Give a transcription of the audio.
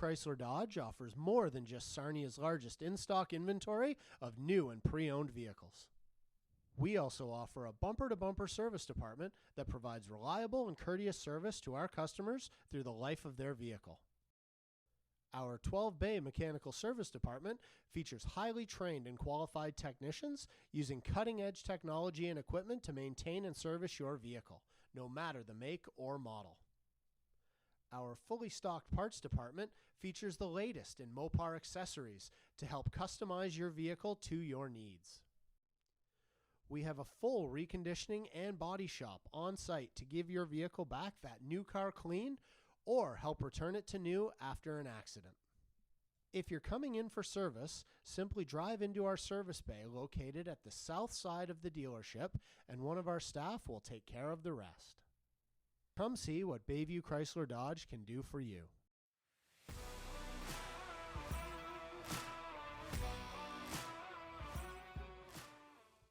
Chrysler Dodge offers more than just Sarnia's largest in-stock inventory of new and pre-owned vehicles. We also offer a bumper-to-bumper service department that provides reliable and courteous service to our customers through the life of their vehicle. Our 12-bay mechanical service department features highly trained and qualified technicians using cutting-edge technology and equipment to maintain and service your vehicle, no matter the make or model. Our fully stocked parts department features the latest in Mopar accessories to help customize your vehicle to your needs. We have a full reconditioning and body shop on site to give your vehicle back that new car clean or help return it to new after an accident. If you're coming in for service, simply drive into our service bay located at the south side of the dealership, and one of our staff will take care of the rest. Come see what Bayview Chrysler Dodge can do for you.